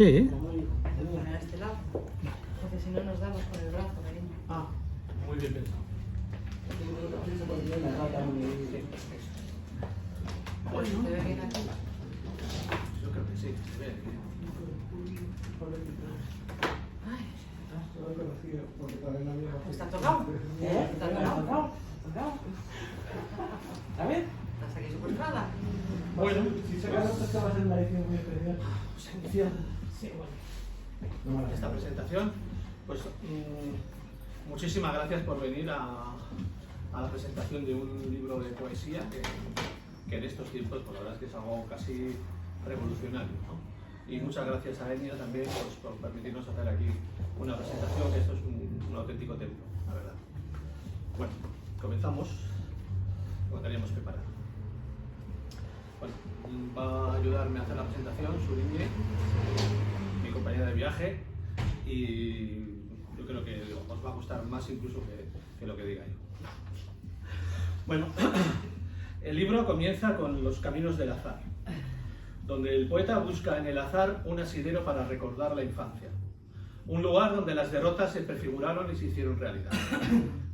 Sí. Te lo pones a este lado, porque si no nos damos con el brazo, cariño. Ah, muy bien pensado. Pues se ve bien aquí. Yo creo que sí, se ve bien. Ay, pues te ha tocado. ¿Eh? ¿Te ha tocado? A ver. Estás aquí secuestrada. Bueno, Si sacas esta va a ser una edición muy especial. sí, bueno. Esta presentación, pues muchísimas gracias por venir a la presentación de un libro de poesía que en estos tiempos, pues la verdad es que es algo casi revolucionario, ¿no? Y muchas gracias a Enya también pues, por permitirnos hacer aquí una presentación, que esto es un auténtico templo, la verdad. Bueno, comenzamos. Lo teníamos preparado. Bueno, va a ayudarme a hacer la presentación Suriñe, mi compañera de viaje, y yo creo que os va a gustar más incluso que lo que diga yo. Bueno, el libro comienza con Los caminos del azar, donde el poeta busca en el azar un asidero para recordar la infancia, un lugar donde las derrotas se prefiguraron y se hicieron realidad.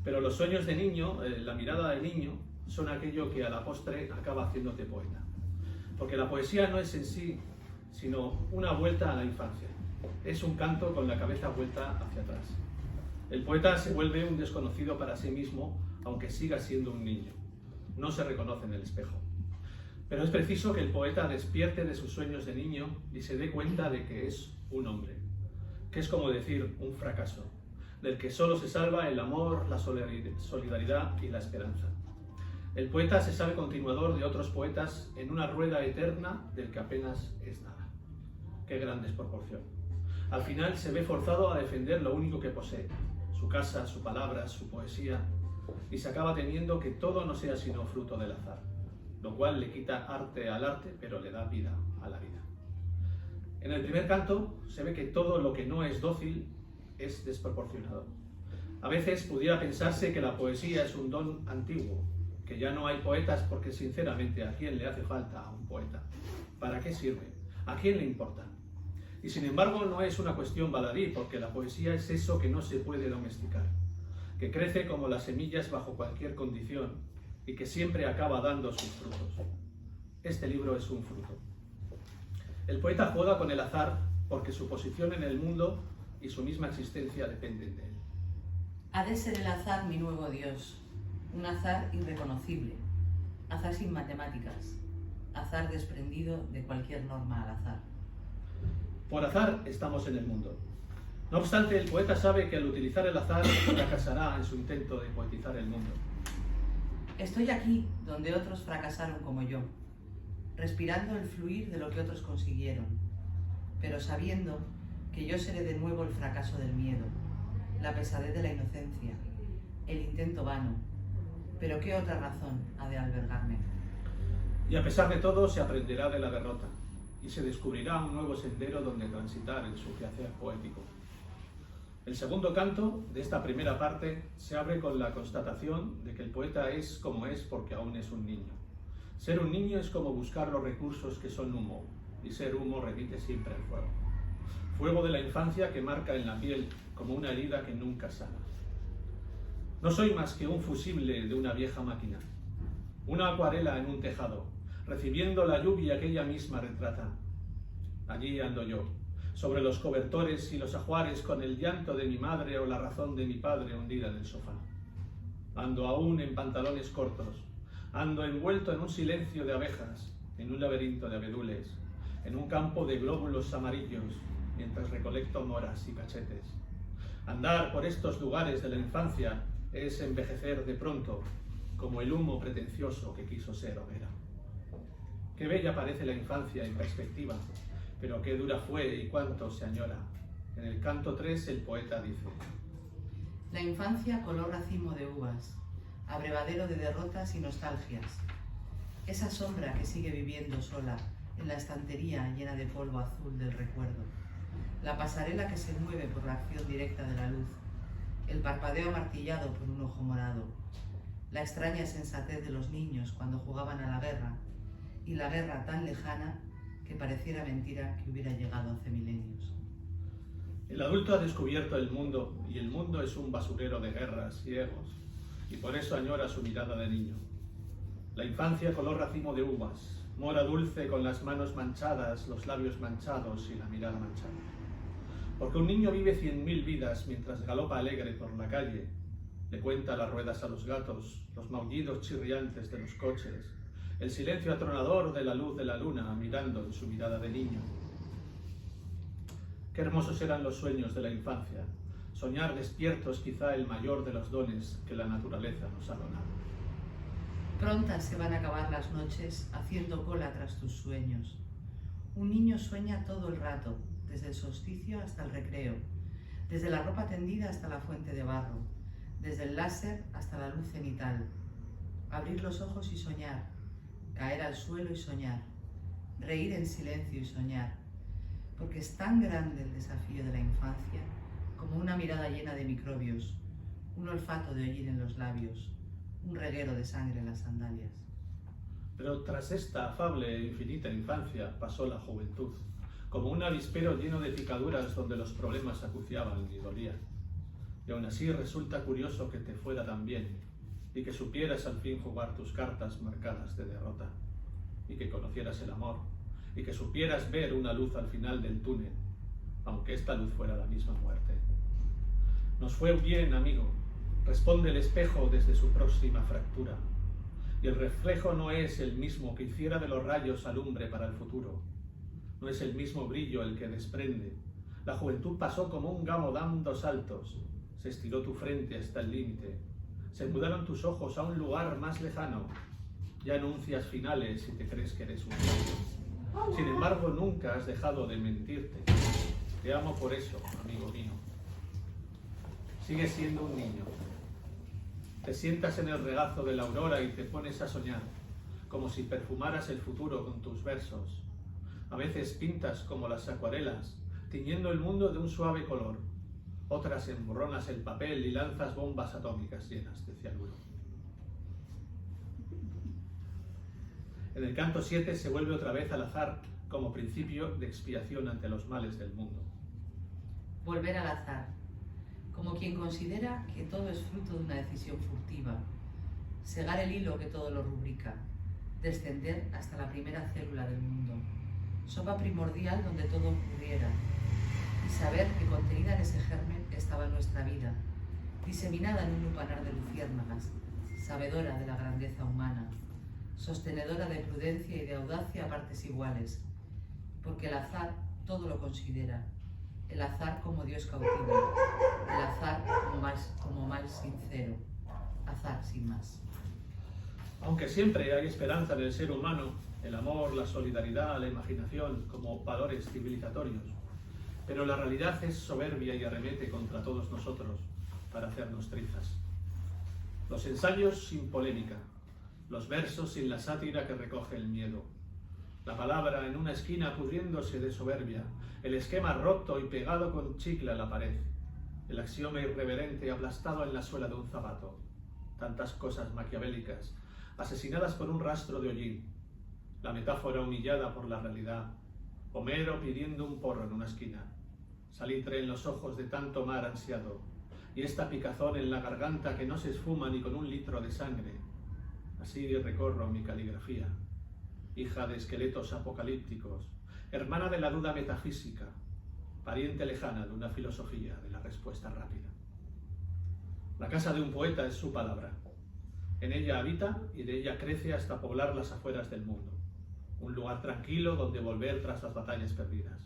Pero los sueños de niño, la mirada de niño, son aquello que a la postre acaba haciéndote poeta. Porque la poesía no es en sí, sino una vuelta a la infancia. Es un canto con la cabeza vuelta hacia atrás. El poeta se vuelve un desconocido para sí mismo, aunque siga siendo un niño. No se reconoce en el espejo. Pero es preciso que el poeta despierte de sus sueños de niño y se dé cuenta de que es un hombre, que es como decir un fracaso, del que solo se salva el amor, la solidaridad y la esperanza. El poeta se sabe continuador de otros poetas en una rueda eterna del que apenas es nada. Qué gran desproporción. Al final se ve forzado a defender lo único que posee, su casa, su palabra, su poesía, y se acaba temiendo que todo no sea sino fruto del azar, lo cual le quita arte al arte, pero le da vida a la vida. En el primer canto se ve que todo lo que no es dócil es desproporcionado. A veces pudiera pensarse que la poesía es un don antiguo, que ya no hay poetas porque sinceramente ¿a quién le hace falta a un poeta? ¿Para qué sirve? ¿A quién le importa? Y sin embargo no es una cuestión baladí, porque la poesía es eso que no se puede domesticar, que crece como las semillas bajo cualquier condición y que siempre acaba dando sus frutos. Este libro es un fruto. El poeta juega con el azar porque su posición en el mundo y su misma existencia dependen de él. Ha de ser el azar mi nuevo Dios, un azar irreconocible, azar sin matemáticas, azar desprendido de cualquier norma al azar. Por azar estamos en el mundo. No obstante, el poeta sabe que al utilizar el azar fracasará en su intento de poetizar el mundo. Estoy aquí donde otros fracasaron como yo, respirando el fluir de lo que otros consiguieron, pero sabiendo que yo seré de nuevo el fracaso del miedo, la pesadez de la inocencia, el intento vano, pero ¿qué otra razón ha de albergarme? Y a pesar de todo, se aprenderá de la derrota y se descubrirá un nuevo sendero donde transitar en su quehacer poético. El segundo canto de esta primera parte se abre con la constatación de que el poeta es como es porque aún es un niño. Ser un niño es como buscar los recursos que son humo, y ser humo remite siempre al fuego. Fuego de la infancia que marca en la piel como una herida que nunca sana. No soy más que un fusible de una vieja máquina, una acuarela en un tejado, recibiendo la lluvia que ella misma retrata. Allí ando yo, sobre los cobertores y los ajuares con el llanto de mi madre o la razón de mi padre hundida en el sofá. Ando aún en pantalones cortos, ando envuelto en un silencio de abejas, en un laberinto de abedules, en un campo de glóbulos amarillos, mientras recolecto moras y cachetes. Andar por estos lugares de la infancia es envejecer de pronto, como el humo pretencioso que quiso ser hoguera. Qué bella parece la infancia en perspectiva, pero qué dura fue y cuánto se añora. En el canto 3 el poeta dice: La infancia color racimo de uvas, abrevadero de derrotas y nostalgias. Esa sombra que sigue viviendo sola en la estantería llena de polvo azul del recuerdo. La pasarela que se mueve por la acción directa de la luz. El parpadeo martillado por un ojo morado. La extraña sensatez de los niños cuando jugaban a la guerra. Y la guerra tan lejana que pareciera mentira que hubiera llegado hace milenios. El adulto ha descubierto el mundo y el mundo es un basurero de guerras y egos, y por eso añora su mirada de niño. La infancia color racimo de uvas, mora dulce con las manos manchadas, los labios manchados y la mirada manchada. Porque un niño vive 100.000 vidas mientras galopa alegre por la calle, le cuenta las ruedas a los gatos, los maullidos chirriantes de los coches, el silencio atronador de la luz de la luna mirando en su mirada de niño. Qué hermosos eran los sueños de la infancia, soñar despiertos quizá el mayor de los dones que la naturaleza nos ha donado. Prontas se van a acabar las noches haciendo cola tras tus sueños. Un niño sueña todo el rato, desde el solsticio hasta el recreo, desde la ropa tendida hasta la fuente de barro, desde el láser hasta la luz cenital. Abrir los ojos y soñar, caer al suelo y soñar, reír en silencio y soñar, porque es tan grande el desafío de la infancia como una mirada llena de microbios, un olfato de hollín en los labios, un reguero de sangre en las sandalias. Pero tras esta afable e infinita infancia pasó la juventud, como un avispero lleno de picaduras donde los problemas acuciaban y dolían. Y aún así resulta curioso que te fuera tan bien y que supieras al fin jugar tus cartas marcadas de derrota, y que conocieras el amor, y que supieras ver una luz al final del túnel, aunque esta luz fuera la misma muerte. Nos fue bien, amigo, responde el espejo desde su próxima fractura, y el reflejo no es el mismo que hiciera de los rayos alumbre para el futuro, no es el mismo brillo el que desprende. La juventud pasó como un gamo dando saltos, se estiró tu frente hasta el límite, se mudaron tus ojos a un lugar más lejano, ya anuncias finales y te crees que eres un niño. Sin embargo, nunca has dejado de mentirte. Te amo por eso, amigo mío. Sigues siendo un niño. Te sientas en el regazo de la aurora y te pones a soñar, como si perfumaras el futuro con tus versos. A veces pintas como las acuarelas, tiñendo el mundo de un suave color. Otras emborronas el papel y lanzas bombas atómicas llenas de cianuro. En el canto 7 se vuelve otra vez al azar como principio de expiación ante los males del mundo. Volver al azar, como quien considera que todo es fruto de una decisión furtiva, segar el hilo que todo lo rubrica, descender hasta la primera célula del mundo, sopa primordial donde todo ocurriera, y saber que contenida en ese germen estaba nuestra vida, diseminada en un lupanar de luciérnagas, sabedora de la grandeza humana, sostenedora de prudencia y de audacia a partes iguales, porque el azar todo lo considera, el azar como Dios cautivo, el azar como mal sincero, azar sin más. Aunque siempre hay esperanza en el ser humano, el amor, la solidaridad, la imaginación como valores civilizatorios, pero la realidad es soberbia y arremete contra todos nosotros para hacernos trizas. Los ensayos sin polémica, los versos sin la sátira que recoge el miedo, la palabra en una esquina pudriéndose de soberbia, el esquema roto y pegado con chicle a la pared, el axioma irreverente aplastado en la suela de un zapato, tantas cosas maquiavélicas, asesinadas por un rastro de hollín, la metáfora humillada por la realidad, Homero pidiendo un porro en una esquina, salitre en los ojos de tanto mar ansiado, y esta picazón en la garganta que no se esfuma ni con un litro de sangre. Así recorro mi caligrafía, hija de esqueletos apocalípticos, hermana de la duda metafísica, pariente lejana de una filosofía de la respuesta rápida. La casa de un poeta es su palabra. En ella habita y de ella crece hasta poblar las afueras del mundo. Un lugar tranquilo donde volver tras las batallas perdidas.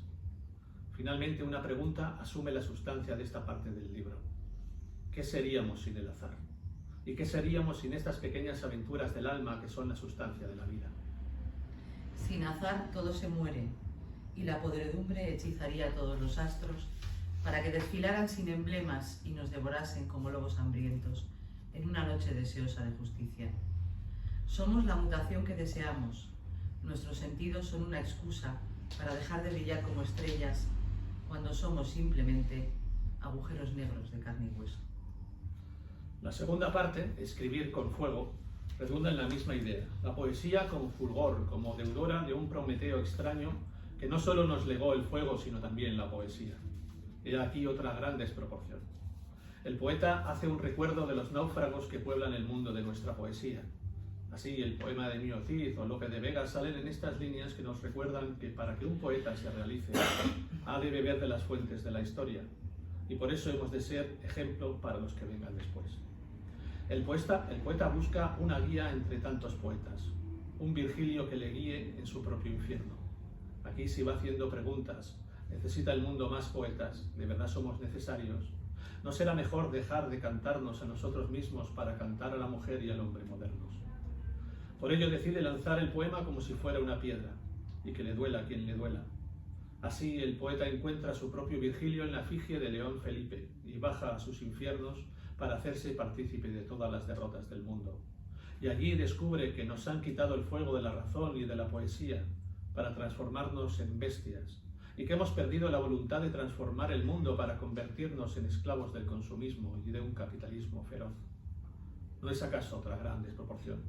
Finalmente, una pregunta asume la sustancia de esta parte del libro. ¿Qué seríamos sin el azar? ¿Y qué seríamos sin estas pequeñas aventuras del alma que son la sustancia de la vida? Sin azar todo se muere, y la podredumbre hechizaría a todos los astros para que desfilaran sin emblemas y nos devorasen como lobos hambrientos en una noche deseosa de justicia. Somos la mutación que deseamos. Nuestros sentidos son una excusa para dejar de brillar como estrellas cuando somos simplemente agujeros negros de carne y hueso. La segunda parte, escribir con fuego, redunda en la misma idea. La poesía con fulgor, como deudora de un Prometeo extraño que no solo nos legó el fuego, sino también la poesía. He aquí otra gran desproporción. El poeta hace un recuerdo de los náufragos que pueblan el mundo de nuestra poesía. Así, el poema de Mío Cid o Lope de Vega salen en estas líneas que nos recuerdan que para que un poeta se realice, ha de beber de las fuentes de la historia, y por eso hemos de ser ejemplo para los que vengan después. El poeta busca una guía entre tantos poetas, un Virgilio que le guíe en su propio infierno. Aquí se va haciendo preguntas. ¿Necesita el mundo más poetas? ¿De verdad somos necesarios? ¿No será mejor dejar de cantarnos a nosotros mismos para cantar a la mujer y al hombre modernos? Por ello decide lanzar el poema como si fuera una piedra, y que le duela a quien le duela. Así el poeta encuentra su propio Virgilio en la efigie de León Felipe y baja a sus infiernos para hacerse partícipe de todas las derrotas del mundo. Y allí descubre que nos han quitado el fuego de la razón y de la poesía para transformarnos en bestias, y que hemos perdido la voluntad de transformar el mundo para convertirnos en esclavos del consumismo y de un capitalismo feroz. ¿No es acaso otra gran desproporción?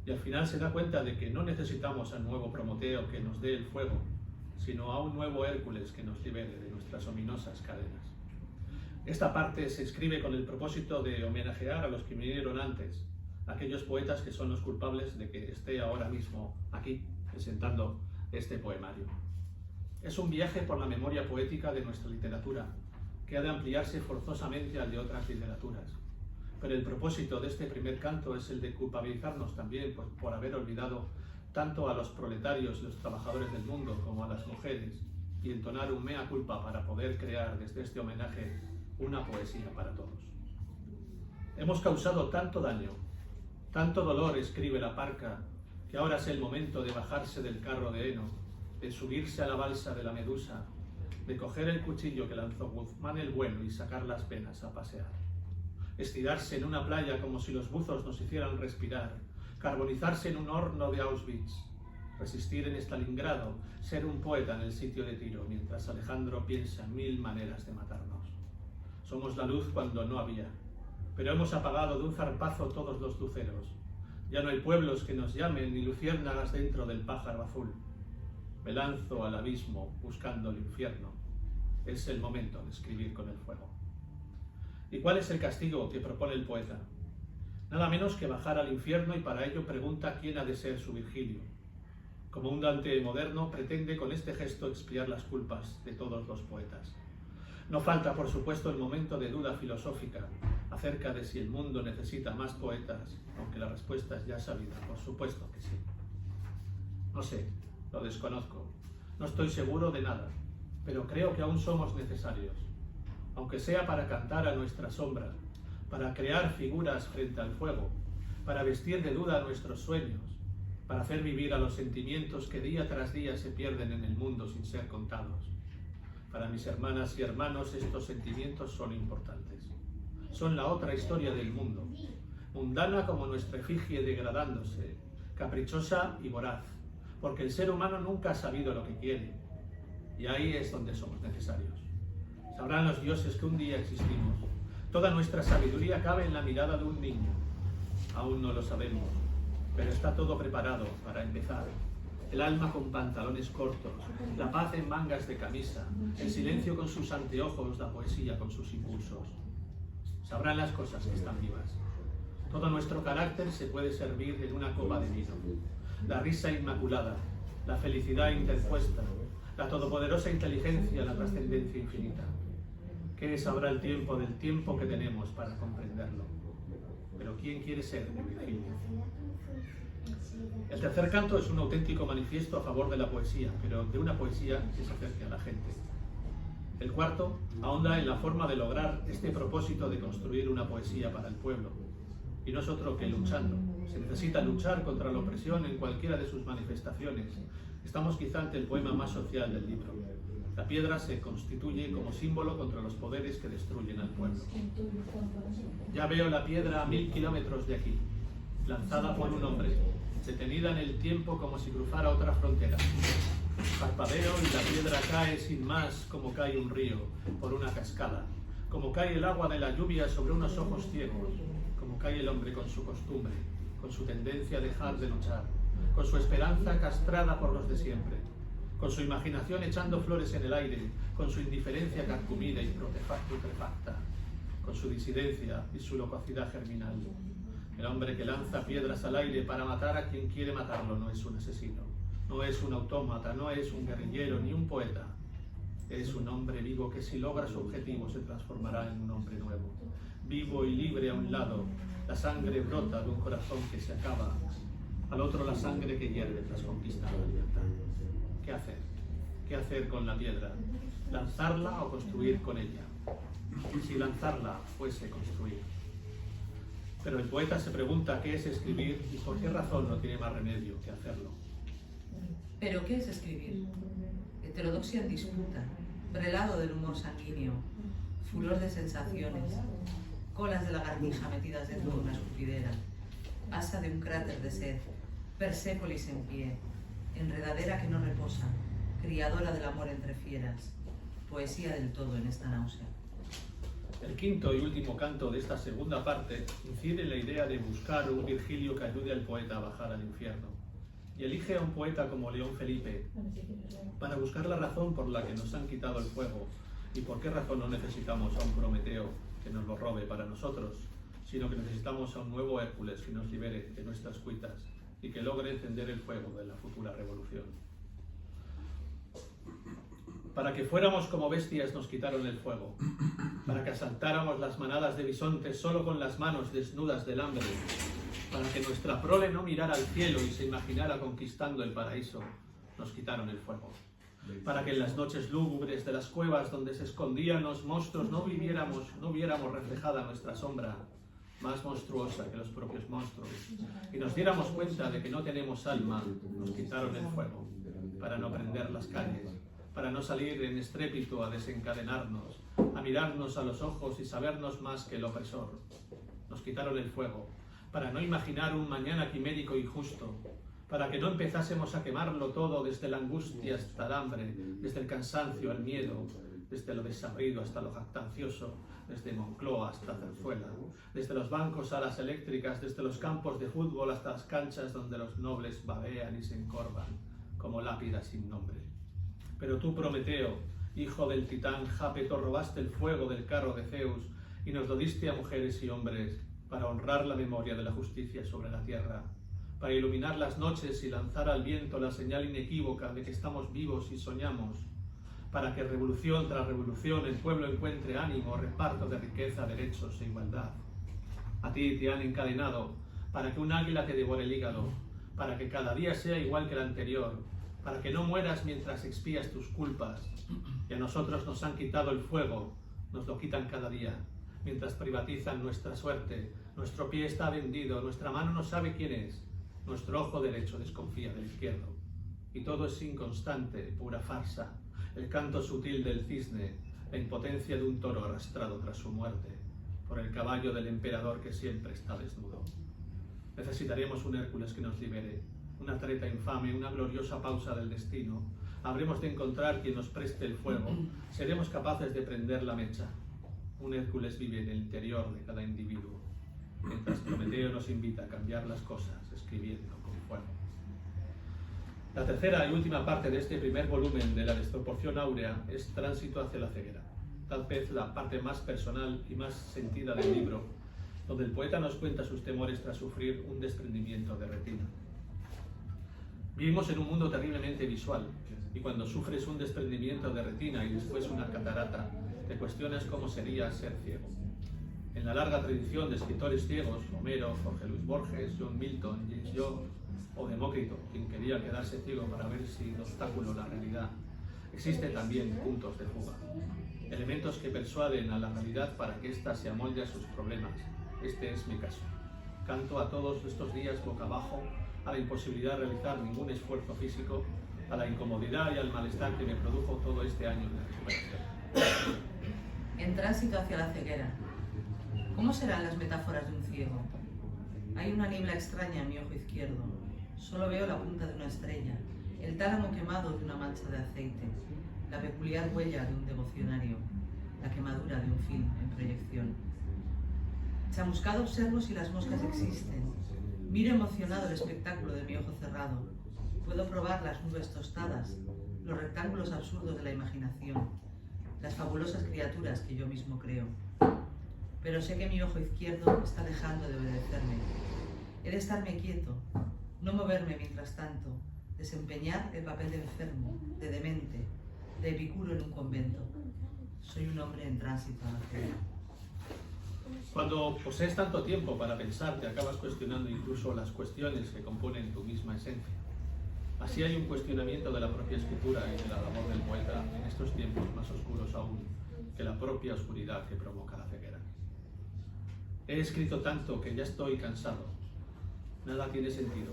Y al final se da cuenta de que no necesitamos a un nuevo Prometeo que nos dé el fuego, sino a un nuevo Hércules que nos libere de nuestras ominosas cadenas. Esta parte se escribe con el propósito de homenajear a los que vinieron antes, aquellos poetas que son los culpables de que esté ahora mismo aquí presentando este poemario. Es un viaje por la memoria poética de nuestra literatura, que ha de ampliarse forzosamente al de otras literaturas. Pero el propósito de este primer canto es el de culpabilizarnos también por haber olvidado tanto a los proletarios y los trabajadores del mundo como a las mujeres, y entonar un mea culpa para poder crear desde este homenaje una poesía para todos. Hemos causado tanto daño, tanto dolor, escribe la Parca, que ahora es el momento de bajarse del carro de heno, de subirse a la balsa de la Medusa, de coger el cuchillo que lanzó Guzmán el Bueno y sacar las penas a pasear. Estirarse en una playa como si los buzos nos hicieran respirar, carbonizarse en un horno de Auschwitz, resistir en Stalingrado, ser un poeta en el sitio de Tiro, mientras Alejandro piensa en 1000 maneras de matarnos. Somos la luz cuando no había, pero hemos apagado de un zarpazo todos los luceros. Ya no hay pueblos que nos llamen ni luciérnagas dentro del pájaro azul. Me lanzo al abismo buscando el infierno. Es el momento de escribir con el fuego. ¿Y cuál es el castigo que propone el poeta? Nada menos que bajar al infierno, y para ello pregunta quién ha de ser su Virgilio. Como un Dante moderno, pretende con este gesto expiar las culpas de todos los poetas. No falta, por supuesto, el momento de duda filosófica acerca de si el mundo necesita más poetas, aunque la respuesta es ya sabida, por supuesto que sí. No sé, lo desconozco, no estoy seguro de nada, pero creo que aún somos necesarios, aunque sea para cantar a nuestra sombra, para crear figuras frente al fuego, para vestir de duda nuestros sueños, para hacer vivir a los sentimientos que día tras día se pierden en el mundo sin ser contados. Para mis hermanas y hermanos, estos sentimientos son importantes. Son la otra historia del mundo, mundana como nuestra efigie degradándose, caprichosa y voraz, porque el ser humano nunca ha sabido lo que quiere, y ahí es donde somos necesarios. Sabrán los dioses que un día existimos. Toda nuestra sabiduría cabe en la mirada de un niño. Aún no lo sabemos, pero está todo preparado para empezar. El alma con pantalones cortos, la paz en mangas de camisa, el silencio con sus anteojos, la poesía con sus impulsos. Sabrán las cosas que están vivas. Todo nuestro carácter se puede servir en una copa de vino. La risa inmaculada, la felicidad interpuesta, la todopoderosa inteligencia, la trascendencia infinita. ¿Qué sabrá el tiempo del tiempo que tenemos para comprenderlo? Pero ¿quién quiere ser de Virgilio? El tercer canto es un auténtico manifiesto a favor de la poesía, pero de una poesía que se acerque a la gente. El cuarto ahonda en la forma de lograr este propósito de construir una poesía para el pueblo. Y no es otro que luchando. Se necesita luchar contra la opresión en cualquiera de sus manifestaciones. Estamos quizá ante el poema más social del libro. La piedra se constituye como símbolo contra los poderes que destruyen al pueblo. Ya veo la piedra a 1000 kilómetros de aquí, lanzada por un hombre, detenida en el tiempo como si cruzara otra frontera. Parpadeo y la piedra cae sin más como cae un río por una cascada, como cae el agua de la lluvia sobre unos ojos ciegos, como cae el hombre con su costumbre, con su tendencia a dejar de luchar, con su esperanza castrada por los de siempre. con su imaginación echando flores en el aire, con su indiferencia carcomida y putrefacta, con su disidencia y su locuacidad germinal. El hombre que lanza piedras al aire para matar a quien quiere matarlo no es un asesino, no es un autómata, no es un guerrillero ni un poeta. Es un hombre vivo que si logra su objetivo se transformará en un hombre nuevo, vivo y libre a un lado. La sangre brota de un corazón que se acaba, al otro la sangre que hierve tras conquistar la libertad. ¿Qué hacer? ¿Qué hacer con la piedra? ¿Lanzarla o construir con ella? Si lanzarla fuese construir. Pero el poeta se pregunta qué es escribir y por qué razón no tiene más remedio que hacerlo. ¿Pero qué es escribir? Heterodoxia en disputa, prelado del humor sanguíneo, furor de sensaciones, colas de lagartija metidas dentro de una escupidera, asa de un cráter de sed, Persépolis en pie, enredadera que no reposa, criadora del amor entre fieras, poesía del todo en esta náusea. El quinto y último canto de esta segunda parte incide en la idea de buscar un Virgilio que ayude al poeta a bajar al infierno. Y elige a un poeta como León Felipe para buscar la razón por la que nos han quitado el fuego y por qué razón no necesitamos a un Prometeo que nos lo robe para nosotros, sino que necesitamos a un nuevo Hércules que nos libere de nuestras cuitas y que logre encender el fuego de la futura revolución. Para que fuéramos como bestias nos quitaron el fuego, para que asaltáramos las manadas de bisontes solo con las manos desnudas del hambre, para que nuestra prole no mirara al cielo y se imaginara conquistando el paraíso, nos quitaron el fuego. Para que en las noches lúgubres de las cuevas donde se escondían los monstruos no viéramos reflejada nuestra sombra, más monstruosa que los propios monstruos, y nos diéramos cuenta de que no tenemos alma, nos quitaron el fuego, para no prender las calles, para no salir en estrépito a desencadenarnos, a mirarnos a los ojos y sabernos más que el opresor. Nos quitaron el fuego, para no imaginar un mañana quimérico y justo, para que no empezásemos a quemarlo todo desde la angustia hasta el hambre, desde el cansancio al miedo, desde lo desabrido hasta lo jactancioso, desde Moncloa hasta Zarzuela, desde los bancos a las eléctricas, desde los campos de fútbol hasta las canchas donde los nobles babean y se encorvan, como lápidas sin nombre. Pero tú, Prometeo, hijo del titán Jápeto, robaste el fuego del carro de Zeus y nos lo diste a mujeres y hombres para honrar la memoria de la justicia sobre la tierra, para iluminar las noches y lanzar al viento la señal inequívoca de que estamos vivos y soñamos, para que revolución tras revolución el pueblo encuentre ánimo, reparto de riqueza, derechos e igualdad. A ti te han encadenado para que un águila te devore el hígado, para que cada día sea igual que el anterior, para que no mueras mientras expías tus culpas. Y a nosotros nos han quitado el fuego, nos lo quitan cada día, mientras privatizan nuestra suerte. Nuestro pie está vendido, nuestra mano no sabe quién es, nuestro ojo derecho desconfía del izquierdo. Y todo es inconstante, pura farsa, el canto sutil del cisne, la impotencia de un toro arrastrado tras su muerte, por el caballo del emperador que siempre está desnudo. Necesitaremos un Hércules que nos libere, una treta infame, una gloriosa pausa del destino. Habremos de encontrar quien nos preste el fuego, seremos capaces de prender la mecha. Un Hércules vive en el interior de cada individuo, mientras Prometeo nos invita a cambiar las cosas escribiendo con fuego. La tercera y última parte de este primer volumen de La desproporción áurea es Tránsito hacia la ceguera, tal vez la parte más personal y más sentida del libro, donde el poeta nos cuenta sus temores tras sufrir un desprendimiento de retina. Vivimos en un mundo terriblemente visual, y cuando sufres un desprendimiento de retina y después una catarata, te cuestionas cómo sería ser ciego. En la larga tradición de escritores ciegos, Homero, Jorge Luis Borges, John Milton, James Joyce o Demócrito, quien quería quedarse ciego para ver sin obstáculo la realidad, existen también puntos de fuga, elementos que persuaden a la realidad para que ésta se amolde a sus problemas. Este es mi caso. Canto a todos estos días boca abajo, a la imposibilidad de realizar ningún esfuerzo físico, a la incomodidad y al malestar que me produjo todo este año de recuperación. En Tránsito hacia la ceguera. ¿Cómo serán las metáforas de un ciego? Hay una niebla extraña en mi ojo izquierdo. Solo veo la punta de una estrella, el tálamo quemado de una mancha de aceite, la peculiar huella de un devocionario, la quemadura de un film en proyección. Chamuscado observo si las moscas existen. Miro emocionado el espectáculo de mi ojo cerrado. Puedo probar las nubes tostadas, los rectángulos absurdos de la imaginación, las fabulosas criaturas que yo mismo creo. Pero sé que mi ojo izquierdo está dejando de obedecerme. He de estarme quieto, no moverme mientras tanto, desempeñar el papel de enfermo, de demente, de epicuro en un convento. Soy un hombre en tránsito a la ceguera. Cuando posees tanto tiempo para pensar, te acabas cuestionando incluso las cuestiones que componen tu misma esencia. Así hay un cuestionamiento de la propia escritura y de la labor del poeta en estos tiempos más oscuros aún que la propia oscuridad que provoca la ceguera. He escrito tanto que ya estoy cansado. Nada tiene sentido.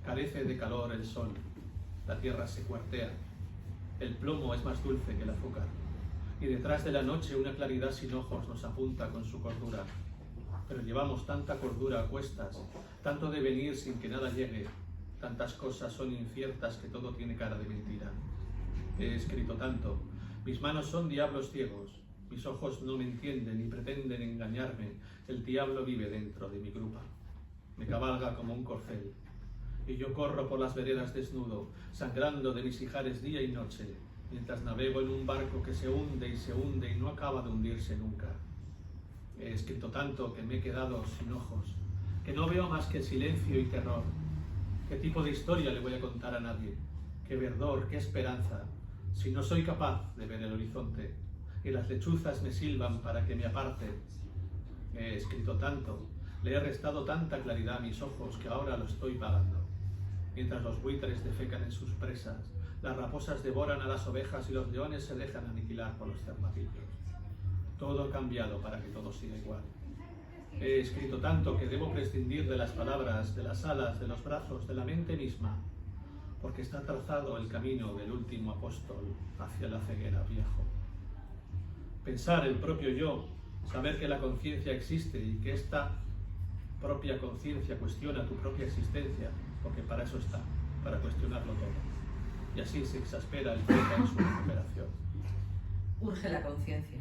Carece de calor el sol. La tierra se cuartea. El plomo es más dulce que el azúcar. Y detrás de la noche una claridad sin ojos nos apunta con su cordura. Pero llevamos tanta cordura a cuestas, tanto devenir sin que nada llegue, tantas cosas son inciertas que todo tiene cara de mentira. He escrito tanto, mis manos son diablos ciegos, mis ojos no me entienden ni pretenden engañarme, el diablo vive dentro de mi grupa. Me cabalga como un corcel, y yo corro por las veredas desnudo, sangrando de mis ijares día y noche, mientras navego en un barco que se hunde y no acaba de hundirse nunca. He escrito tanto que me he quedado sin ojos, que no veo más que silencio y terror. ¿Qué tipo de historia le voy a contar a nadie? ¿Qué verdor, qué esperanza, si no soy capaz de ver el horizonte y las lechuzas me silban para que me aparte? He escrito tanto, le he restado tanta claridad a mis ojos que ahora lo estoy pagando. Mientras los buitres defecan en sus presas, las raposas devoran a las ovejas y los leones se dejan aniquilar por los cervatillos. Todo ha cambiado para que todo siga igual. He escrito tanto que debo prescindir de las palabras, de las alas, de los brazos, de la mente misma, porque está trazado el camino del último apóstol hacia la ceguera, viejo. Pensar el propio yo, saber que la conciencia existe y que esta propia conciencia cuestiona tu propia existencia, porque para eso está, para cuestionarlo todo. Y así se exaspera el poeta en su recuperación. Urge la conciencia.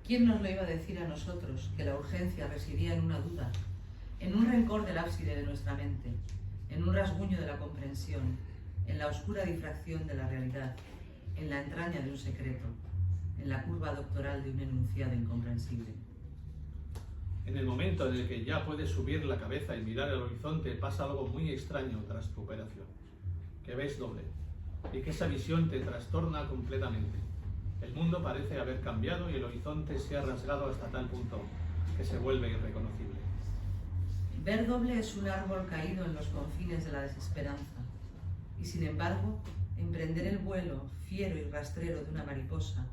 ¿Quién nos lo iba a decir a nosotros que la urgencia residía en una duda, en un rencor del ábside de nuestra mente, en un rasguño de la comprensión, en la oscura difracción de la realidad, en la entraña de un secreto, en la curva doctoral de un enunciado incomprensible? En el momento en el que ya puedes subir la cabeza y mirar el horizonte, pasa algo muy extraño tras tu operación, que ves doble, y que esa visión te trastorna completamente. El mundo parece haber cambiado y el horizonte se ha rasgado hasta tal punto que se vuelve irreconocible. Ver doble es un árbol caído en los confines de la desesperanza, y sin embargo, emprender el vuelo fiero y rastrero de una mariposa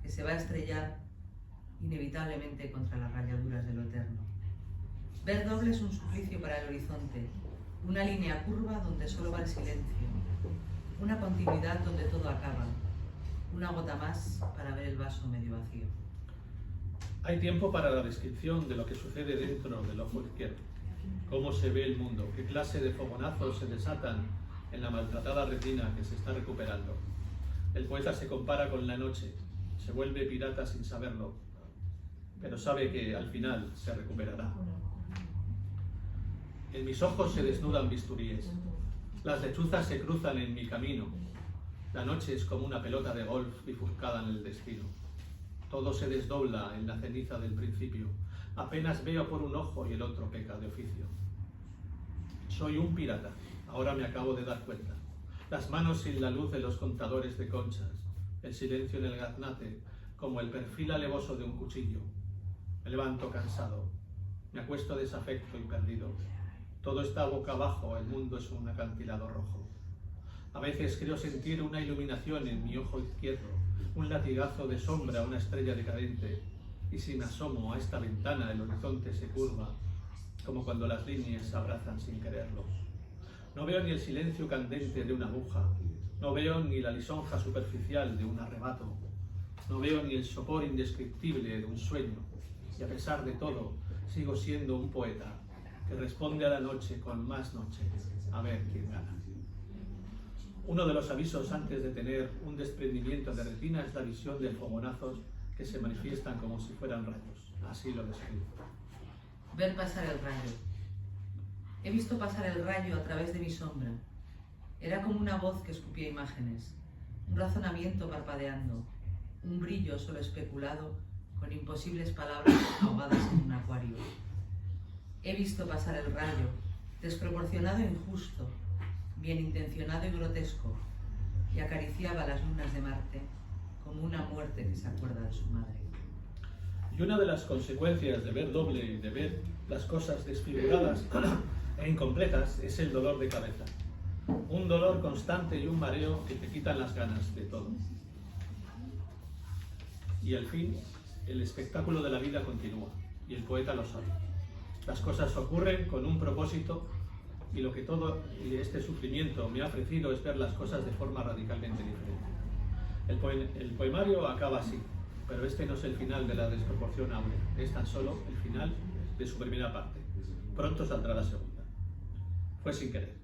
que se va a estrellar inevitablemente contra las rayaduras de lo eterno. Ver doble es un suplicio para el horizonte, una línea curva donde solo va el silencio, una continuidad donde todo acaba, una gota más para ver el vaso medio vacío. Hay tiempo para la descripción de lo que sucede dentro del ojo izquierdo, cómo se ve el mundo, qué clase de fogonazos se desatan en la maltratada retina que se está recuperando. El poeta se compara con la noche, se vuelve pirata sin saberlo, pero sabe que al final se recuperará. En mis ojos se desnudan bisturíes, las lechuzas se cruzan en mi camino, la noche es como una pelota de golf bifurcada en el destino. Todo se desdobla en la ceniza del principio, apenas veo por un ojo y el otro peca de oficio. Soy un pirata, ahora me acabo de dar cuenta. Las manos sin la luz de los contadores de conchas, el silencio en el gaznate, como el perfil alevoso de un cuchillo. Me levanto cansado, me acuesto desafecto y perdido. Todo está boca abajo, el mundo es un acantilado rojo. A veces creo sentir una iluminación en mi ojo izquierdo, un latigazo de sombra, una estrella decadente, y si me asomo a esta ventana el horizonte se curva, como cuando las líneas se abrazan sin quererlo. No veo ni el silencio candente de una aguja, no veo ni la lisonja superficial de un arrebato, no veo ni el sopor indescriptible de un sueño, y a pesar de todo, sigo siendo un poeta que responde a la noche con más noche, a ver quién gana. Uno de los avisos antes de tener un desprendimiento de retina es la visión de fogonazos que se manifiestan como si fueran rayos. Así lo describo. Ver pasar el rayo. He visto pasar el rayo a través de mi sombra. Era como una voz que escupía imágenes, un razonamiento parpadeando, un brillo solo especulado con imposibles palabras ahogadas en un acuario. He visto pasar el rayo, desproporcionado e injusto, bien intencionado y grotesco, y acariciaba las lunas de Marte como una muerte que se acuerda de su madre. Y una de las consecuencias de ver doble y de ver las cosas desfiguradas e incompletas es el dolor de cabeza. Un dolor constante y un mareo que te quitan las ganas de todo. Y al fin, el espectáculo de la vida continúa, y el poeta lo sabe. Las cosas ocurren con un propósito, y lo que todo este sufrimiento me ha ofrecido es ver las cosas de forma radicalmente diferente. El poemario acaba así, pero este no es el final de la desproporción áurea, es tan solo el final de su primera parte. Pronto saldrá la segunda. Fue sin querer.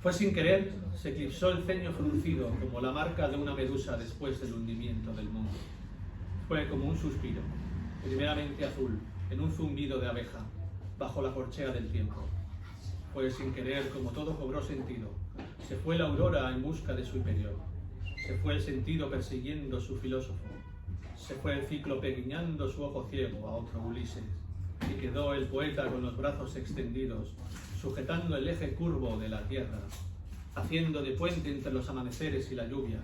Fue sin querer, se eclipsó el ceño fruncido como la marca de una medusa después del hundimiento del mundo. Fue como un suspiro, primeramente azul, en un zumbido de abeja, bajo la corchea del tiempo. Fue sin querer como todo cobró sentido. Se fue la aurora en busca de su inferior. Se fue el sentido persiguiendo su filósofo. Se fue el cíclope guiñando su ojo ciego a otro Ulises. Y quedó el poeta con los brazos extendidos, sujetando el eje curvo de la tierra, haciendo de puente entre los amaneceres y la lluvia,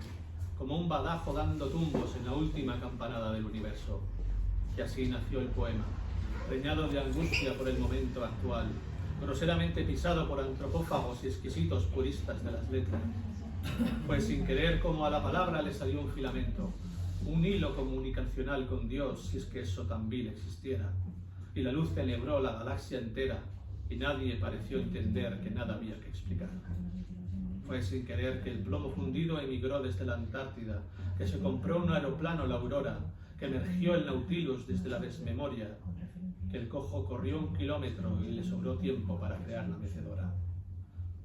como un badajo dando tumbos en la última campanada del universo. Y así nació el poema, preñado de angustia por el momento actual, groseramente pisado por antropófagos y exquisitos puristas de las letras. Pues sin querer como a la palabra le salió un filamento, un hilo comunicacional con Dios, si es que eso tan vil existiera, y la luz celebró la galaxia entera, y nadie pareció entender que nada había que explicar. Fue sin querer que el plomo fundido emigró desde la Antártida, que se compró un aeroplano la Aurora, que emergió el Nautilus desde la desmemoria, que el cojo corrió 1 kilómetro y le sobró tiempo para crear la mecedora.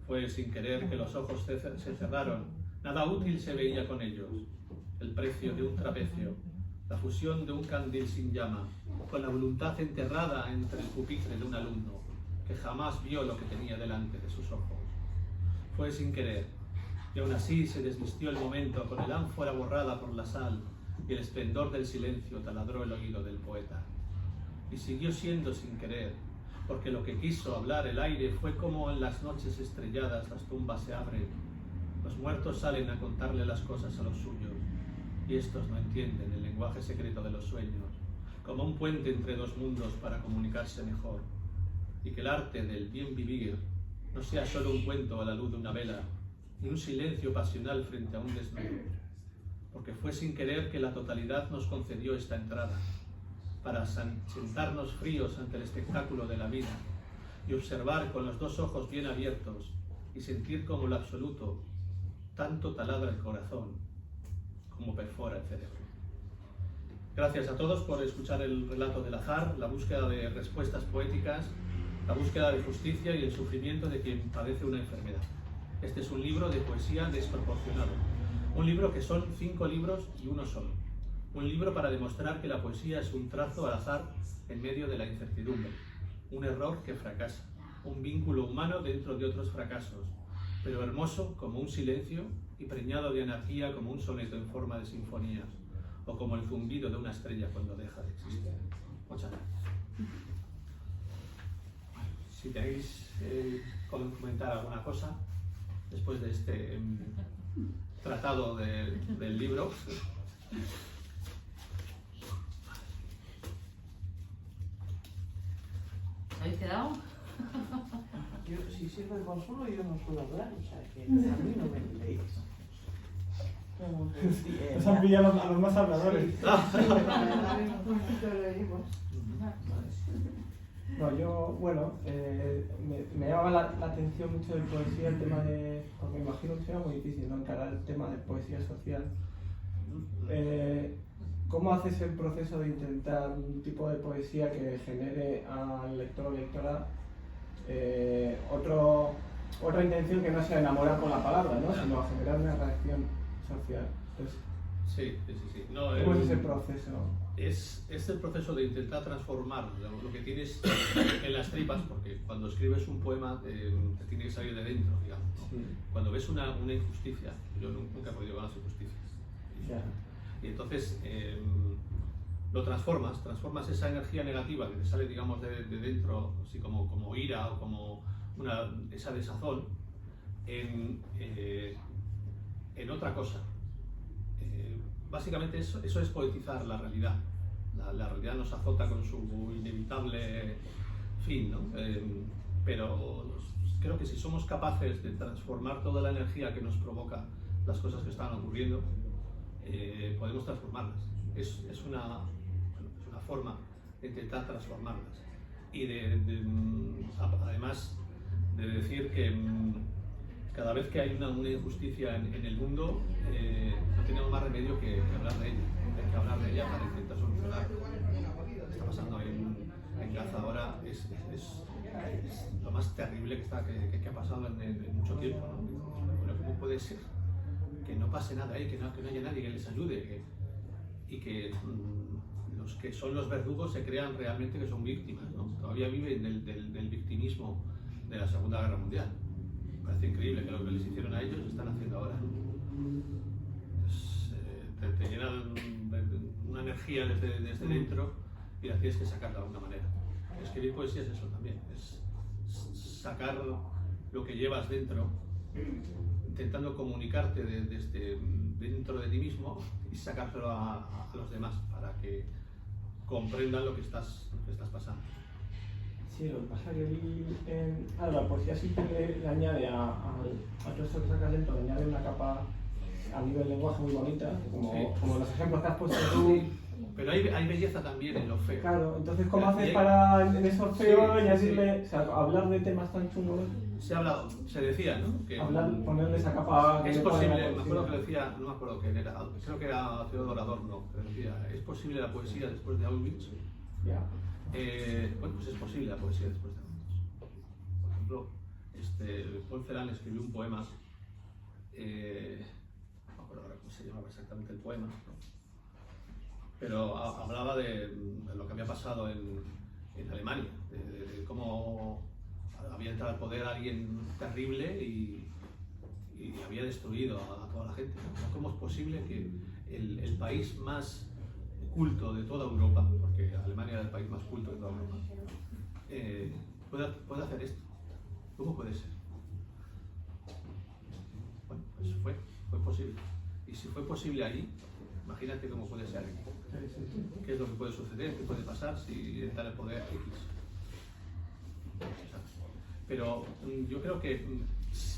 Fue sin querer que los ojos se cerraron, nada útil se veía con ellos, el precio de un trapecio, la fusión de un candil sin llama, con la voluntad enterrada entre el pupitre de un alumno, que jamás vio lo que tenía delante de sus ojos. Fue sin querer, y aún así se desvistió el momento con el ánfora borrada por la sal, y el esplendor del silencio taladró el oído del poeta. Y siguió siendo sin querer, porque lo que quiso hablar el aire fue como en las noches estrelladas las tumbas se abren, los muertos salen a contarle las cosas a los suyos, y estos no entienden el lenguaje secreto de los sueños, como un puente entre dos mundos para comunicarse mejor, y que el arte del bien vivir no sea solo un cuento a la luz de una vela, ni un silencio pasional frente a un desnudo, porque fue sin querer que la totalidad nos concedió esta entrada, para sentarnos fríos ante el espectáculo de la vida y observar con los dos ojos bien abiertos y sentir como el absoluto tanto taladra el corazón como perfora el cerebro. Gracias a todos por escuchar el relato del azar, la búsqueda de respuestas poéticas, la búsqueda de justicia y el sufrimiento de quien padece una enfermedad. Este es un libro de poesía desproporcionado, un libro que son 5 libros y uno solo. Un libro para demostrar que la poesía es un trazo al azar en medio de la incertidumbre, un error que fracasa, un vínculo humano dentro de otros fracasos, pero hermoso como un silencio y preñado de anarquía como un soneto en forma de sinfonías, o como el zumbido de una estrella cuando deja de existir. Muchas gracias. Si queréis comentar alguna cosa después de este tratado del libro. ¿Habéis quedado? Yo, si sirve el consuelo, yo no suelo hablar, o sea que a mí no me leéis. Nos han pillado a los más habladores. No, yo, bueno, me llamaba la atención mucho de poesía el tema de, porque me imagino que será muy difícil, ¿no?, encarar el tema de poesía social. ¿Cómo haces el proceso de intentar un tipo de poesía que genere al lector o lectora otra intención que no sea enamorar con la palabra, ¿no?, sino a generar una reacción social? Entonces, Sí. No, ¿Cómo es ese proceso? Es el proceso de intentar transformar lo que tienes en las tripas, porque cuando escribes un poema te tiene que salir de dentro, digamos, ¿no? Sí. Cuando ves una injusticia, yo nunca he podido con las injusticias, y entonces lo transformas esa energía negativa que te sale, digamos, de dentro, así como ira o como esa desazón, en otra cosa. Básicamente eso es poetizar la realidad. La realidad nos azota con su inevitable fin, ¿no? Pero creo que si somos capaces de transformar toda la energía que nos provoca las cosas que están ocurriendo, podemos transformarlas. Es una forma de intentar transformarlas. Y además de decir que cada vez que hay una injusticia en el mundo, no tenemos más remedio que hablar de ella. Hay que hablar de ella para intentar solucionar. Lo que está pasando en Gaza ahora es lo más terrible que ha pasado en mucho tiempo, ¿no? Bueno, ¿cómo puede ser que no pase nada ahí, que no haya nadie que les ayude y que los que son los verdugos se crean realmente que son víctimas, ¿no? Todavía viven del victimismo de la Segunda Guerra Mundial. Me parece increíble que lo que les hicieron a ellos lo están haciendo ahora. Te llenan una energía desde dentro y la tienes que sacar de alguna manera. Escribir poesía es eso también, es sacar lo que llevas dentro, intentando comunicarte desde dentro de ti mismo y sacárselo a los demás para que comprendan lo que estás pasando. Sí, lo que pasa es que la poesía siempre le añade a todo esto que sacas dentro, le añade una capa a nivel lenguaje muy bonita, como los ejemplos que has puesto tú. Pero hay belleza también en lo feo. Claro, entonces ¿cómo haces para en esos feos añadirle, o sea, hablar de temas tan chungos? Se decía, ¿no? Que ponerle esa capa. Es posible, me acuerdo que lo decía, no me acuerdo quién era, creo que era Theodor Adorno, que decía, ¿es posible la poesía después de Auschwitz? Bueno, pues es posible la poesía después de Auschwitz. Por ejemplo, Paul Celan escribió un poema, no me acuerdo ahora cómo se llamaba exactamente el poema, ¿no? Pero hablaba de lo que había pasado en Alemania, de cómo había entrado al poder alguien terrible y había destruido a toda la gente, ¿no? ¿Cómo es posible que el país más culto de toda Europa, porque Alemania era el país más culto de toda Europa, pueda hacer esto? ¿Cómo puede ser? Bueno, pues fue posible. Y si fue posible allí, imagínate cómo puede ser aquí. ¿Qué es lo que puede suceder? ¿Qué puede pasar si entra el poder X? Pero yo creo que,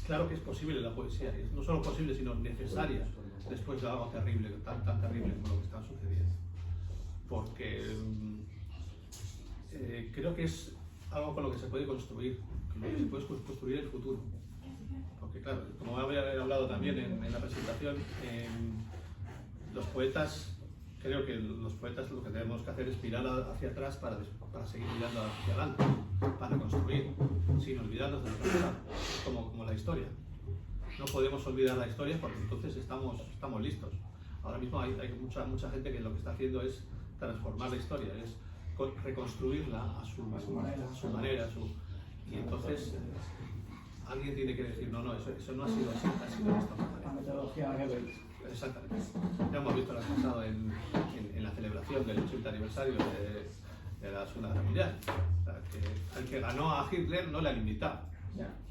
claro que es posible la poesía, es no solo posible, sino necesaria después de algo terrible, tan terrible como lo que está sucediendo. Porque creo que es algo con lo que se puede construir, con lo que se puede construir el futuro. Porque claro, como había hablado también en la presentación, los poetas, creo que los poetas lo que tenemos que hacer es mirar hacia atrás para seguir mirando hacia adelante, para construir, sin olvidarnos de lo que ha pasado, como la historia. No podemos olvidar la historia porque entonces estamos listos. Ahora mismo hay mucha gente que lo que está haciendo es transformar la historia, es reconstruirla a su manera. Y entonces alguien tiene que decir, no, eso no ha sido así, ha sido de esta manera. La metodología Goebbels. Exactamente. Ya hemos visto el año pasado en la celebración del 80 aniversario de la Segunda Guerra Mundial. O sea, que al que ganó a Hitler no le han invitado.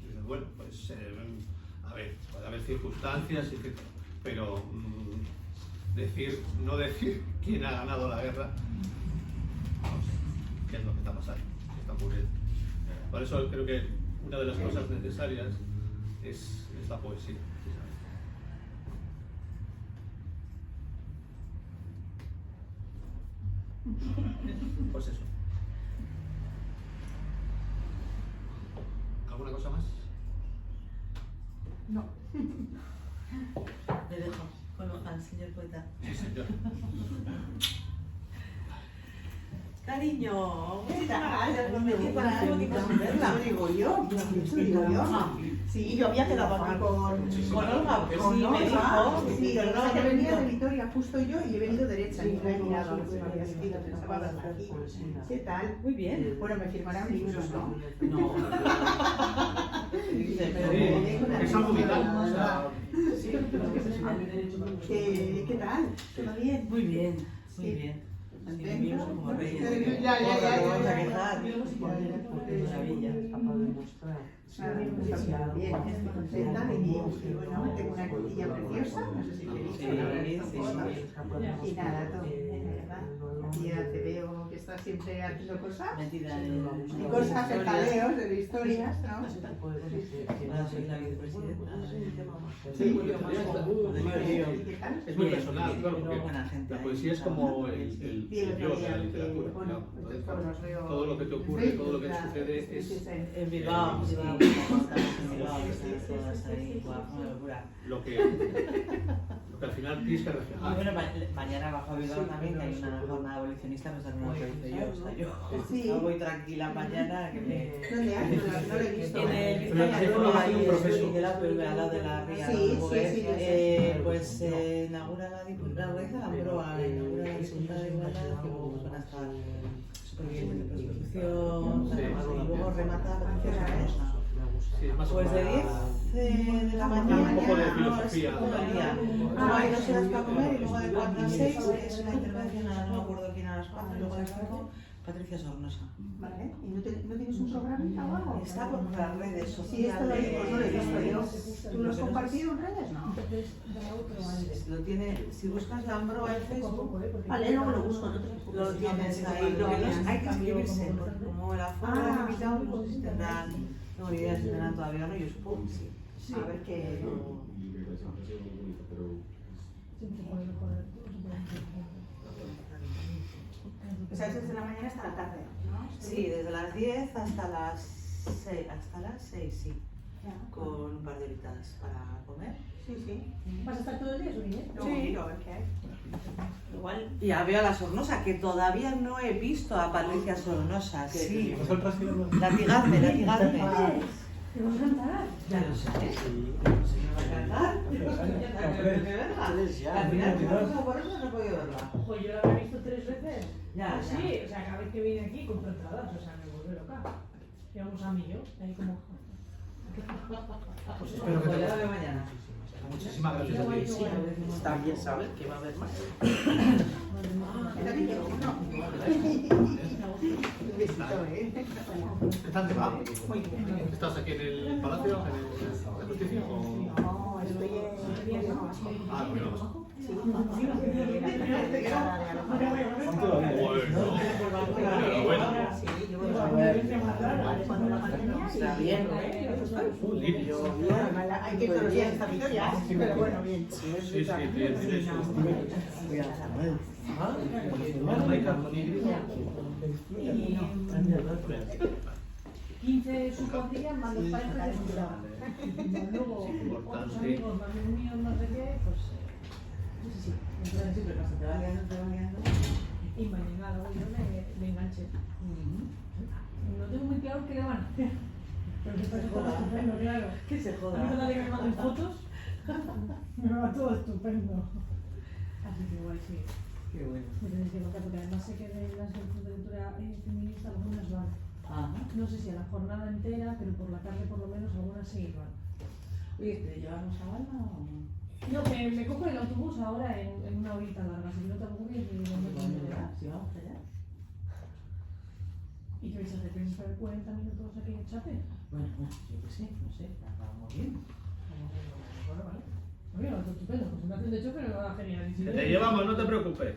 Y dices, bueno, pues a ver, puede haber circunstancias, pero no decir quién ha ganado la guerra, no sé qué es lo que está pasando, qué está ocurriendo. Por eso creo que una de las cosas necesarias es la poesía. Pues eso. ¿Alguna cosa más? No. Le dejo al señor poeta. Sí, señor. Cariño, ¿Qué tal? No me digas, eso digo yo. Eso digo yo. Sí, yo había quedado aquí con Olga. Sí, me dijo. Sí, Pero no, no, que venía de Vitoria justo yo y he venido derecha y no he mirado a ver si me había escrito, pensaba verla aquí. ¿Qué tal? Muy bien. Bueno, me firmarán libros, ¿no? No. Es algo vital. O sea, ¿Qué tal? ¿Todo bien? Muy bien. Sí. Muy bien. ¿Contento? Como reyes. Ya. Vamos a quejar. Maravilla. Bien, estoy contenta y bueno, tengo una cotilla preciosa, no sé si te he visto, Sí. y nada, todo bien, ¿verdad? Ya te veo que estás siempre haciendo cosas, Metida en y cosas, en jaleos, de historias, ¿no? Ahora soy la vicepresidenta. sí, ¿Qué tal? es muy personal, claro, porque Buena gente. la poesía es como el dios de la literatura. Bueno, Entonces, pues los veo todo lo que te ocurre, todo lo que te sucede es En Bilbao, sí, estamos en Bilbao, están todas ahí, guau, una locura. lo que al final tienes que Y reflejar. bueno, mañana bajo a Bilbao también, que hay una jornada abolicionista, no sé cómo lo hice yo, o sea, yo Sí. voy tranquila mañana, que me... ¿Dónde hay? No lo he visto. En el Pero hay un proceso. de la PV, al lado de la ría, Sí, pues inaugura la diputada, organiza la proa, inaugura la diputada de Igualdad, que luego pues van a estar supervivientes de prostitución, y luego remata Patricia Sornosa. Sí, más Pues de 10 de la mañana un poco de no, es filosofía. todo el día. Luego hay 2 horas para comer y luego de 4 a 6 es una intervención, no me acuerdo quién a las 4, y luego a las 5 Patricia Sornosa. Vale, ¿y no tienes un programita o algo? Está por las redes sociales. Sí, esto lo he visto yo. ¿Tú lo has compartido en redes? No. Lo tiene, si buscas la Ambroa en Facebook, Vale, luego lo busco, no te preocupes. lo tienes ahí. Lo que no es, hay que inscribirse, porque como el aforo es limitado, no sé si tendrán, no tengo ni idea si tendrán todavía o no, yo supongo que sí. A ver qué... O sea, es desde la mañana hasta la tarde, ¿no? Sí, desde las 10 hasta las 6, sí, con un par de horitas para comer. Sí. ¿Vas a estar todo el día, Suriñe? Luego miro a ver qué hay. Igual. Y ya veo a la Sornosa, que todavía no he visto a Patricia Sornosa, sí. ¿Vosotras sí lo Latigazme. ¿Te vas a cantar? Ya lo sé. No sé qué me va a cantar. Tengo que verla. Al final, por eso no he podido verla. Pues yo la habré visto 3 veces. Ya, Pues sí, o sea, cada vez que viene aquí compro entradas, o sea, me vuelve loca. Llevamos a mí, yo, ahí como... Pues espero que Pues te ya la guste. veo mañana. Muchísimas gracias a ti. También sabes que va a haber más. Un besito, ¿eh? ¿Estás de va? ¿Estás aquí en el Palacio, en la Justicia? O... No, estoy en... Ah, muy abajo. Está bien, Limpio. Hay que ir todos los días a esta Vitoria, pero bueno, bien. Sí, tienes Y 15 su cuadrilla más los padres de su lado. Luego, otros amigos, más los míos, no sé qué, pues... sí. Entonces, te va liando. y mañana luego yo me enganché. No tengo muy claro qué le van a hacer. Pero que está todo estupendo, claro. Que se A mí joda. cuando que me manden fotos, me va todo estupendo. Así que igual sí. Qué bueno. Me tenéis que contar, porque además sé que de las grupos de lectura feminista algunas van. Ajá. No sé si a la jornada entera, pero por la tarde por lo menos algunas sí van. Oye, ¿te llevamos a Alma o no? No, me cojo el autobús ahora en una horita larga, si no te aburres y no me Vamos si vamos allá. ¿Y qué vais a hacer? ¿Queréis estar 40 minutos aquí en Chape? Bueno, yo qué sé, no sé, vamos bien. Bueno, vale. Oye, va todo estupendo, pues una de choque me va genial. Que te llevamos, no te preocupes.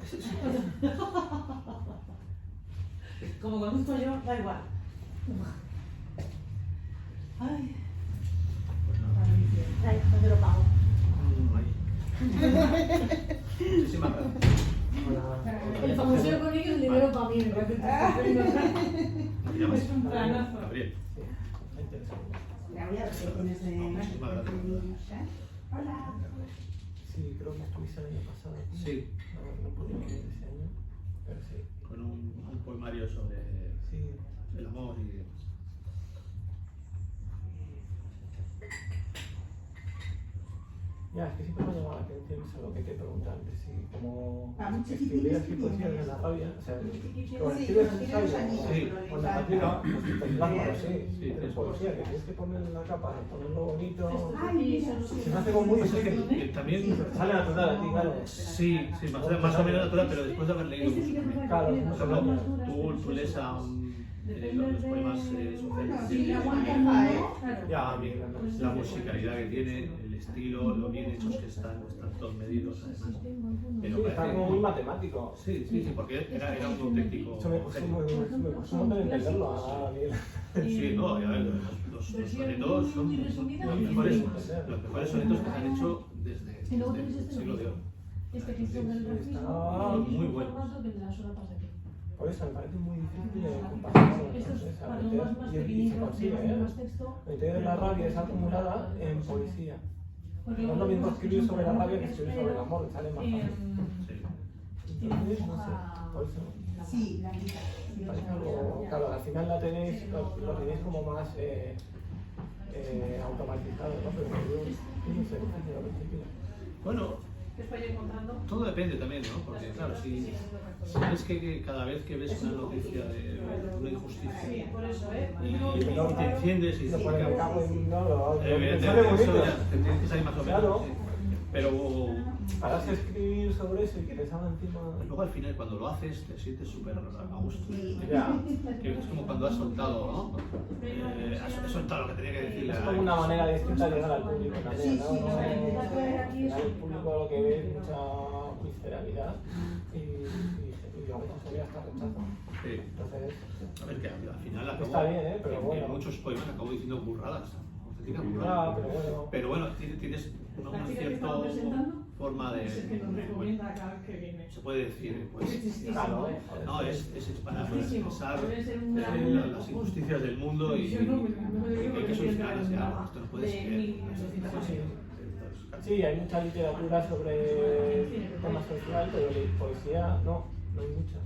Como conduzco yo, da igual. Ay. Ahí, no te lo pago. Muchísimas gracias. El famoso con ellos, el dinero para mí, me parece estupendo. ¿Me llamas? Es un planazo. Gabriel. La voy a ver si tienes de... Muchísimas gracias. Hola. Sí, creo que estuviste el año pasado. Sí, No pude venir ese año, pero sí. con un poemario sobre Sí. el amor y demás. Ya, es que siempre me ha llamado la atención eso, lo que te pregunté antes, si como Ah, muy escribir así chiquitines, poesía chiquitines. de la rabia, o sea, como Sí, escribes tiene ensayo los anillos, Sí. pero le o encanta. narrativa, pues plasmalo, sí, Sí, de eso. poesía, que tienes que ponerle la capa, ponerlo bonito, Ay, mira, se me hace como muy difícil, Y también, sale natural a ti, claro. sí, más o menos natural, pero después de haber leído Este sí mucho que también. Claro, tiene no Por se cosas ejemplo, más duras, tú lees a los poemas sociales. Si le aguantan Sí, uno, claro. Ya, bien, la musicalidad que tiene, el estilo, lo bien hechos que están todos medidos además. Pero Sí, está parece como muy matemático. Sí, porque era un auténtico Eso me costó genio. me costó un montón entenderlo a Miguel. Sí, no, y a ver, los sonetos son los mejores sonetos que se han hecho desde el siglo de oro. Este que es sobre el racismo, Ah, y muy es bueno. más rato que el de las horas aquí. Por eso me parece muy difícil de compartir con Esto es francés, a para los meter, más y se pequeñitos, consigue, de más ¿eh? texto. Meter la rabia esa acumulada en poesía. Porque No es lo luego mismo los escribir sobre la rabia que pero, escribir sobre el amor, que sale más fácil. Sí. Entonces, no sé, por eso. Sí, la quita. Parece algo, claro, al final la tenéis, lo tenéis como más automatizado, ¿no? Pero yo no sé, al principio. Bueno, Después yo encontrando. todo depende también, ¿no? Porque claro, si ves que cada vez que ves una noticia de una injusticia Por eso, y te enciendes y Lo dices, pone al cabo y no, lo sale evidentemente eso bonito. ya te tienes que salir más o menos. Claro. Sí. Pero Pararse a escribir sobre eso y que pensaba encima. luego al final cuando lo haces te sientes súper a gusto. Ya. Que es como cuando has soltado, ¿no? Has soltado lo que tenía que decirle Es a como una manera distinta de llegar al público también, ¿no? Sí, sí, No, sí. al final el público lo que ve es mucha visceralidad y a veces había hasta rechazo. Sí. Entonces, A ver, que al final acabó. Está bien, ¿eh? Pero en bueno. muchos poemas acabo diciendo burradas. Auténticas ah, burradas. pero bueno. Pero bueno, tienes una La chica que cierta estaba presentando, forma de. es el que nos bueno, recomienda cada vez que viene. se puede decir, pues. Claro, No, es para expresar Debe ser un gran las injusticias del mundo y que hay que solucionarlas ya. Esto no puede ser. Sí, hay mucha literatura sobre temas sociales, pero de poesía no hay mucha.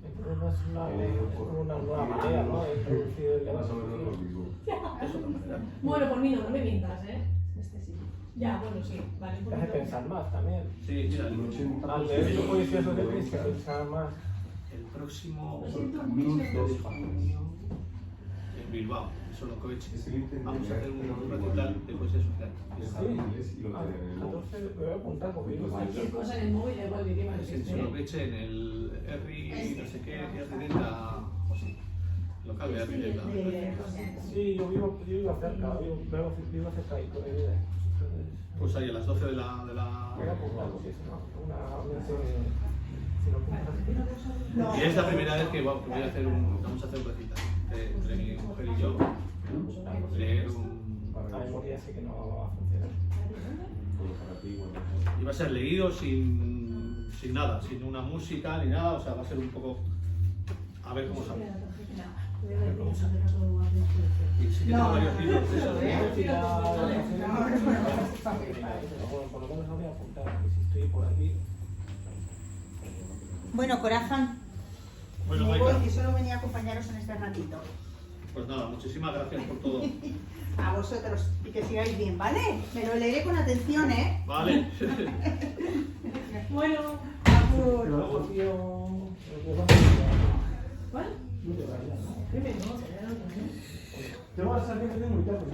Entonces no es como una nueva manera, ¿no? De introducir el debate. Es otra manera. Bueno, por mí no me mientas, ¿eh? Este sí. Ya, bueno, sí, vale. un Te hace poquito. pensar más también. Sí, mira, Al leer tu poesía sobre tienes que pensar más. el próximo Lo siento 2 mucho. de junio en Bilbao, en Solocoeche, vamos a hacer un recital de poesía social. Sí, al 14 me voy a apuntar porque yo Cualquier cosa en el móvil, da igual de idioma que Es en esté. Solocoche, en el Herri, no sé qué, Herri-Denda, o sí, local de Herri-Denda. Sí, yo vivo cerca, vivo cerca ahí por el Pues ahí a las 12 de la... Voy a apuntar porque si no, si no apuntas. No. Y es la primera vez que vamos a hacer un recital entre mi mujer y yo. Leer La memoria sé que no va a funcionar. y va a ser leído sin nada, sin una música ni nada, o sea, va a ser un poco a ver cómo sale. Y sí que tengo varios libros de esos, Por lo menos no voy a apuntar, porque si estoy por aquí. Bueno, corazón. Bueno, Me voy, Maika, que solo venía a acompañaros en este ratito. pues nada, muchísimas gracias por todo. A vosotros. Y que sigáis bien, ¿vale? Me lo leeré con atención, ¿eh? Vale. Bueno, Agur. Pero tío, ¿cuál? no te vayas. Dime, no, ya no. Te voy a salir muy tarde.